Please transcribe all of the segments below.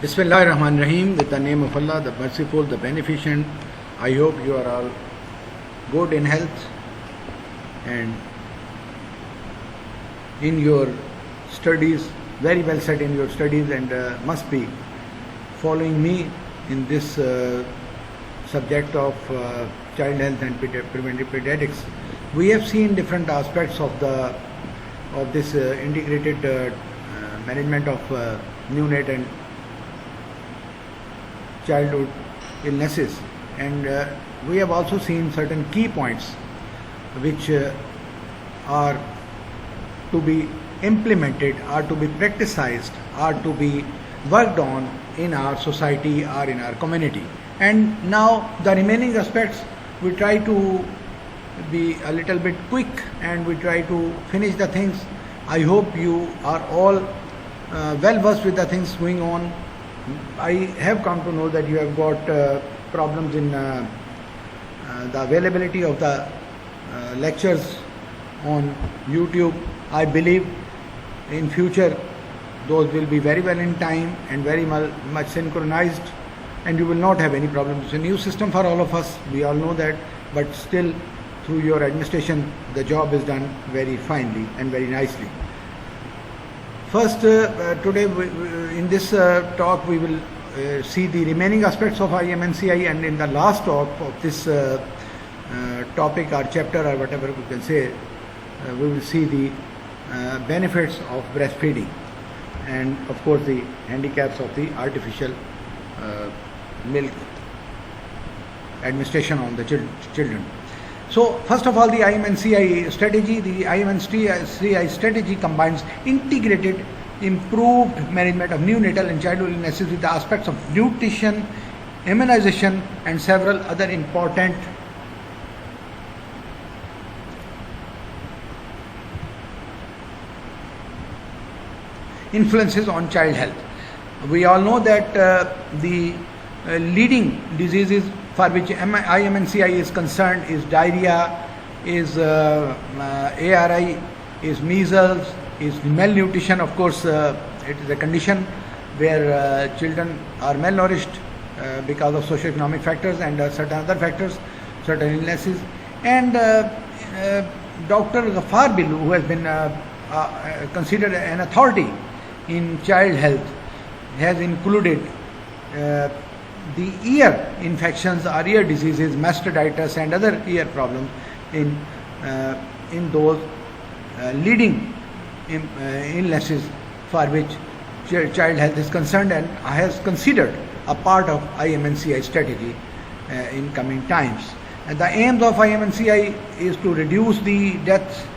Bismillah ar-Rahman Rahim, with the name of Allah, the Merciful, the Beneficent. I hope you are all good in health and in your studies, very well set in your studies, and must be following me in this subject of child health and preventive pediatrics. We have seen different aspects of this integrated management of neonate and childhood illnesses, and we have also seen certain key points which are to be implemented, are to be practiced, are to be worked on in our society or in our community. And now the remaining aspects, we try to be a little bit quick and we try to finish the things. I hope you are all well versed with the things going on. I have come to know that you have got problems in the availability of the lectures on YouTube. I believe in future those will be very well in time and very much synchronized, and you will not have any problems. It's a new system for all of us, we all know that, but still through your administration the job is done very finely and very nicely. First, today in this talk we will see the remaining aspects of IMNCI, and in the last talk of this topic or chapter or whatever we can say, we will see the benefits of breastfeeding and of course the handicaps of the artificial milk administration on the children. So first of all, the IMNCI strategy. The IMNCI strategy combines integrated, improved management of neonatal and childhood illnesses with the aspects of nutrition, immunization, and several other important influences on child health. We all know that the leading diseases for which IMNCI is concerned is diarrhea, is ARI, is measles, is malnutrition. Of course, it is a condition where children are malnourished because of socioeconomic factors and certain other factors, certain illnesses. And Dr. Ghaffar Billu, who has been considered an authority in child health, has included the ear infections or ear diseases, mastitis and other ear problems in those leading illnesses for which child health is concerned, and has considered a part of IMNCI strategy in coming times. And the aims of IMNCI is to reduce the deaths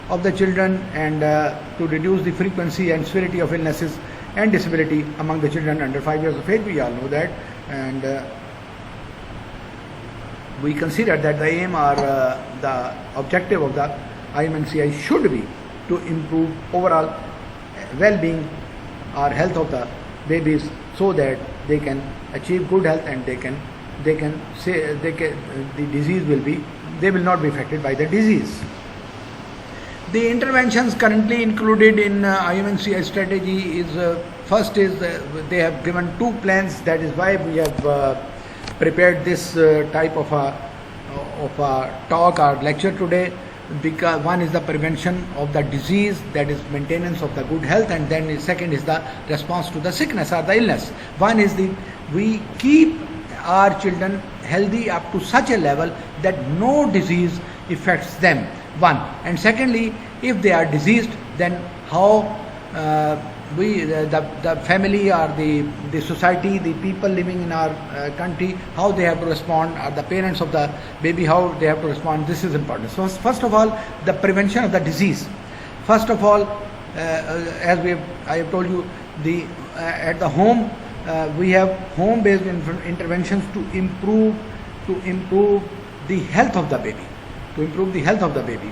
of the children and to reduce the frequency and severity of illnesses and disability among the children under 5 years of age. We all know that, and we consider that the aim or the objective of the IMNCI should be to improve overall well-being or health of the babies, so that they can achieve good health and they will not be affected by the disease. The interventions currently included in IMNCI strategy is first is they have given 2 plans. That is why we have prepared this type of a talk or lecture today, because one is the prevention of the disease, that is maintenance of the good health, and then the second is the response to the sickness or the illness. One is we keep our children healthy up to such a level that no disease affects them, one. And secondly, if they are diseased, then how the family or the society, the people living in our country, how they have to respond, or the parents of the baby, how they have to respond. This is important. So first of all, the prevention of the disease. First of all, as I have told you, at the home we have home-based interventions to improve the health of the baby. To improve the health of the baby.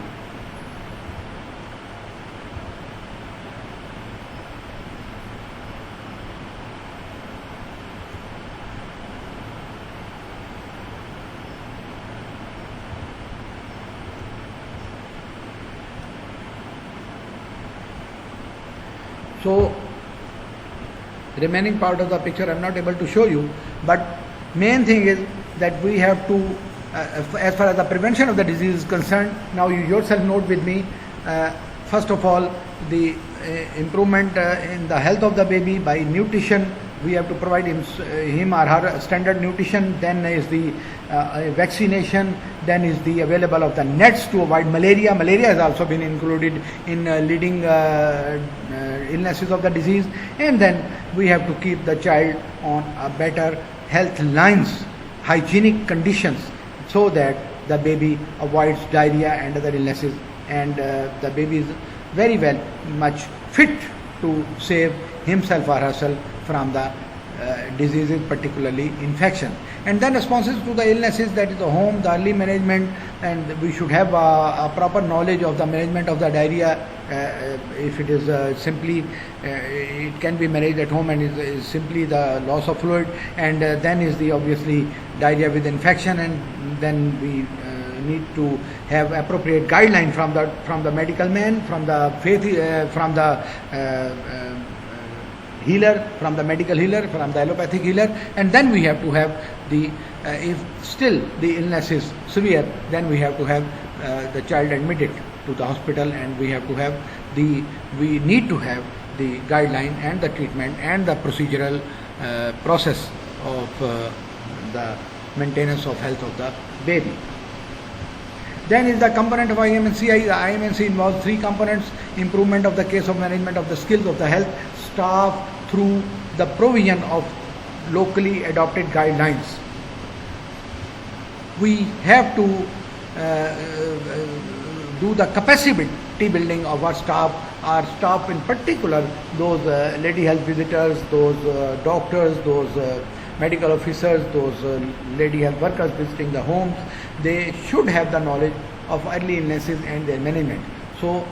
So remaining part of the picture I'm not able to show you, but main thing is that we have to, as far as the prevention of the disease is concerned, now you yourself note with me, first of all, the improvement in the health of the baby by nutrition. We have to provide him or her standard nutrition. Then is the vaccination. Then is the available of the nets to avoid malaria. Malaria has also been included in leading illnesses of the disease. And then we have to keep the child on a better health lines, hygienic conditions, so that the baby avoids diarrhea and other illnesses, and the baby is very well much fit to save himself or herself from the diseases, particularly infection. And then responses to the illnesses, that is the home, the early management, and we should have a proper knowledge of the management of the diarrhea. If it is simply, it can be managed at home and is simply the loss of fluid, and then is the obviously diarrhea with infection, and then we need to have appropriate guideline from the medical man, from the faith, from the healer, from the medical healer, from the allopathic healer, and then we have to have the if still the illness is severe, then we have to have the child admitted to the hospital, and we need to have the guideline and the treatment and the procedural process of the maintenance of health of the baby. Then is the component of IMNCI. The IMNC involves three components: improvement of the case of management of the skills of the health staff through the provision of locally adopted guidelines. We have to do the capacity building of our staff in particular, those lady health visitors, those doctors, those medical officers, those lady health workers visiting the homes. They should have the knowledge of early illnesses and their management. So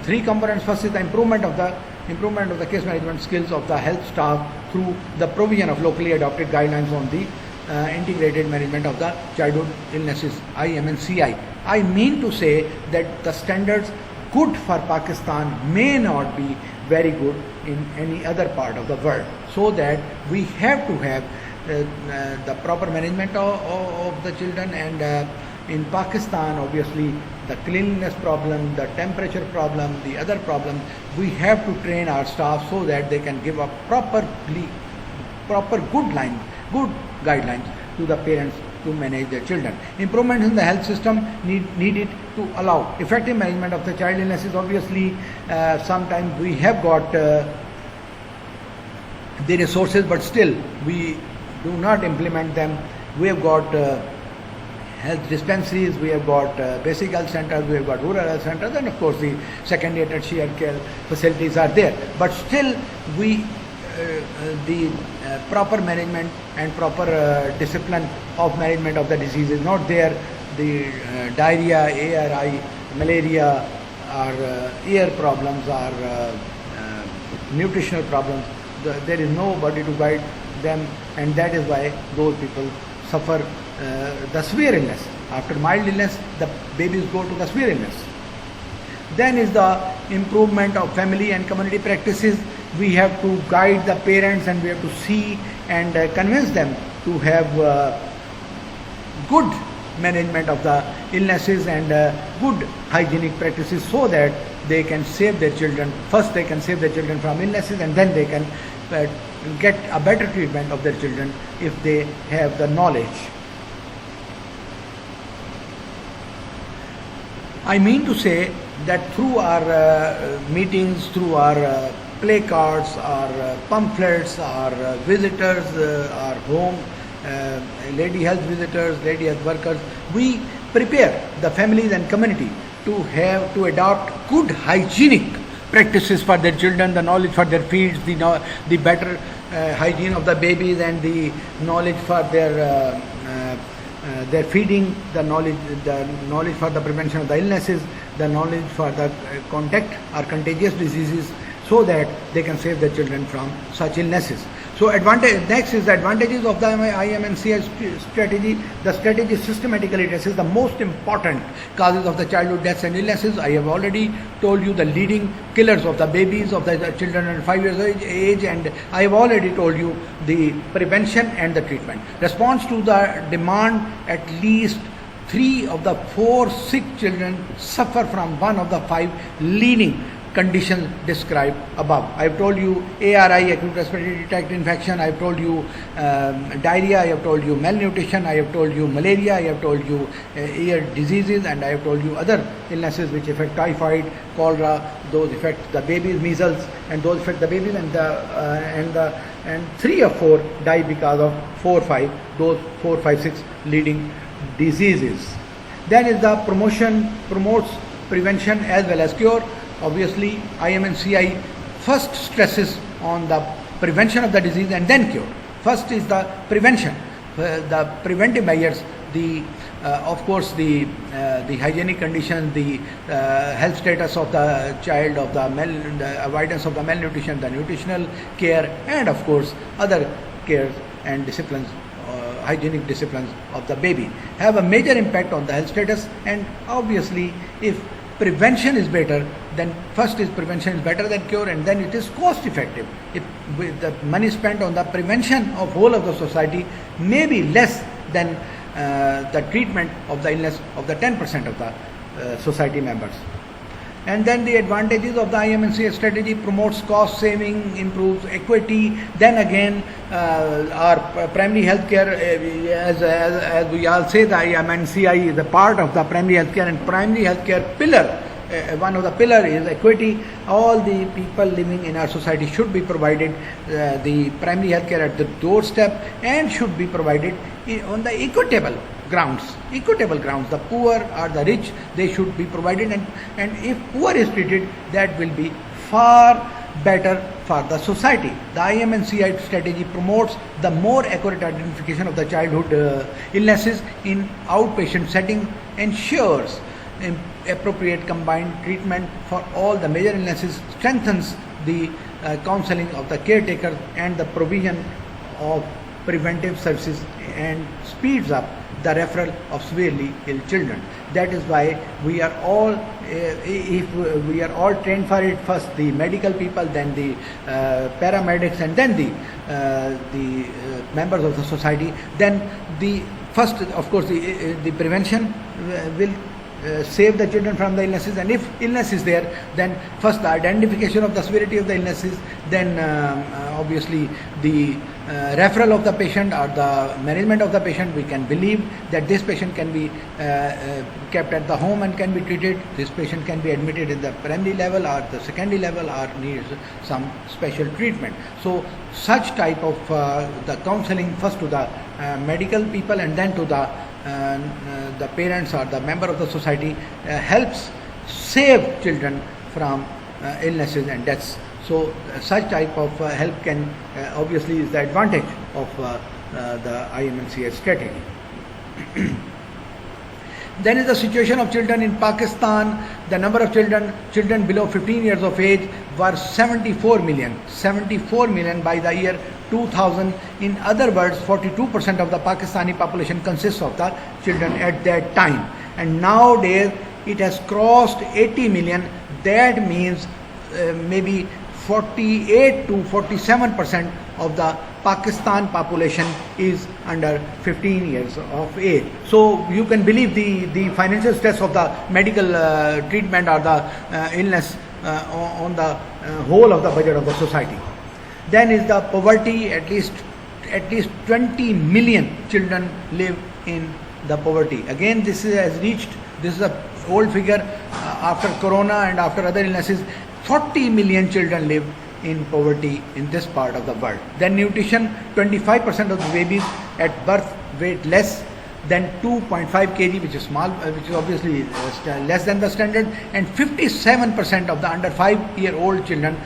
three components. First is the improvement of the case management skills of the health staff through the provision of locally adopted guidelines on the integrated management of the childhood illnesses, IMNCI. I mean to say that the standards good for Pakistan may not be very good in any other part of the world, so that we have to have the proper management of the children, and in Pakistan obviously the cleanliness problem, the temperature problem, the other problem, we have to train our staff so that they can give a proper good guidelines to the parents to manage their children. Improvements in the health system needed to allow effective management of the child illnesses. Obviously, sometimes we have got the resources, but still we do not implement them. We have got health dispensaries, we have got basic health centers, we have got rural health centers, and of course the secondary and tertiary care facilities are there. But still, the proper management and proper discipline of management of the disease is not there. The diarrhea, ARI, malaria, or ear problems, or nutritional problems, there is nobody to guide them, and that is why those people suffer the severe illness. After mild illness, the babies go to the severe illness. Then is the improvement of family and community practices. We have to guide the parents, and we have to see and convince them to have good management of the illnesses and good hygienic practices, so that they can save their children. First they can save their children from illnesses, and then they can get a better treatment of their children if they have the knowledge. I mean to say that through our meetings, through our placards, our pamphlets, our visitors, our home, lady health visitors, lady health workers, we prepare the families and community to adopt good hygienic practices for their children, the knowledge for their feeds, the better hygiene of the babies, and the knowledge for their feeding, the knowledge for the prevention of the illnesses, the knowledge for the contact or contagious diseases, so that they can save their children from such illnesses. So next is the advantages of the IMNCI strategy. The strategy systematically addresses the most important causes of the childhood deaths and illnesses. I have already told you the leading killers of the babies, of the children under 5 years age, and I have already told you the prevention and the treatment. Response to the demand, at least 3 of the 4 sick children suffer from one of the 5 leading conditions described above. I have told you ARI, acute respiratory tract infection. I have told you diarrhea. I have told you malnutrition. I have told you malaria. I have told you ear diseases, and I have told you other illnesses which affect typhoid, cholera. Those affect the babies, measles, and those affect the babies, and 3 or 4 die because of 4 or 5. Those 4, 5, 6 leading diseases. Then is the promotes prevention as well as cure. Obviously, IMNCI first stresses on the prevention of the disease and then cure. First is the prevention, the preventive measures, of course the hygienic conditions, the health status of the child, of the avoidance of the malnutrition, the nutritional care, and of course other cares and disciplines, hygienic disciplines of the baby have a major impact on the health status. And obviously, if prevention is better, then first is prevention is better than cure, and then it is cost effective. If with the money spent on the prevention of whole of the society may be less than the treatment of the illness of the 10% of the society members. And then the advantages of the IMNCI strategy: promotes cost saving, improves equity. Then again, our primary health care, as we all say, the IMNCI is a part of the primary health care, and primary health care pillar, one of the pillar is equity. All the people living in our society should be provided the primary health care at the doorstep, and should be provided on the equitable grounds. The poor or the rich, they should be provided, and if poor is treated, that will be far better for the society. The IMNCI strategy promotes the more accurate identification of the childhood illnesses in outpatient setting, ensures appropriate combined treatment for all the major illnesses, strengthens the counseling of the caretakers and the provision of preventive services, and speeds up the referral of severely ill children. That is why we are all, if we are all trained for it, first the medical people, then the paramedics, and then the members of the society. Then the first, of course, the prevention will save the children from the illnesses, and if illness is there, then first the identification of the severity of the illnesses, then obviously the referral of the patient or the management of the patient. We can believe that this patient can be kept at the home and can be treated. This patient can be admitted in the primary level or the secondary level, or needs some special treatment. So such type of the counseling, first to the medical people and then to the parents or the member of the society, helps save children from illnesses and deaths. So such type of help can obviously is the advantage of the IMNCI strategy. Then is the situation of children in Pakistan. The number of children below 15 years of age were 74 million by the year 2000. In other words, 42% of the Pakistani population consists of the children at that time. And nowadays it has crossed 80 million. That means maybe 48 to 47% of the Pakistan population is under 15 years of age. So you can believe the financial stress of the medical treatment or the illness on the whole of the budget of the society. Then is the poverty. At least 20 million children live in the poverty. Again, this is a old figure after corona and after other illnesses. 40 million children live in poverty in this part of the world. Then nutrition: 25% of the babies at birth weight less than 2.5 kg, which is small, which is obviously less than the standard, and 57% of the under 5-year-old children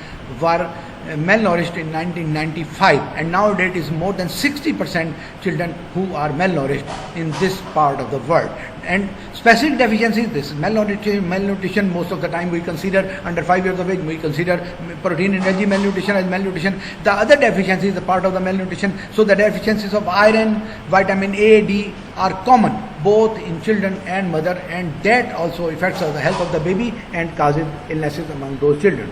were malnourished in 1995, and nowadays it is more than 60% children who are malnourished in this part of the world. And specific deficiencies, this malnutrition most of the time we consider under 5 years of age, we consider protein energy malnutrition as malnutrition. The other deficiencies, the part of the malnutrition, so the deficiencies of iron, vitamin A, D are common both in children and mother, and that also affects the health of the baby and causes illnesses among those children.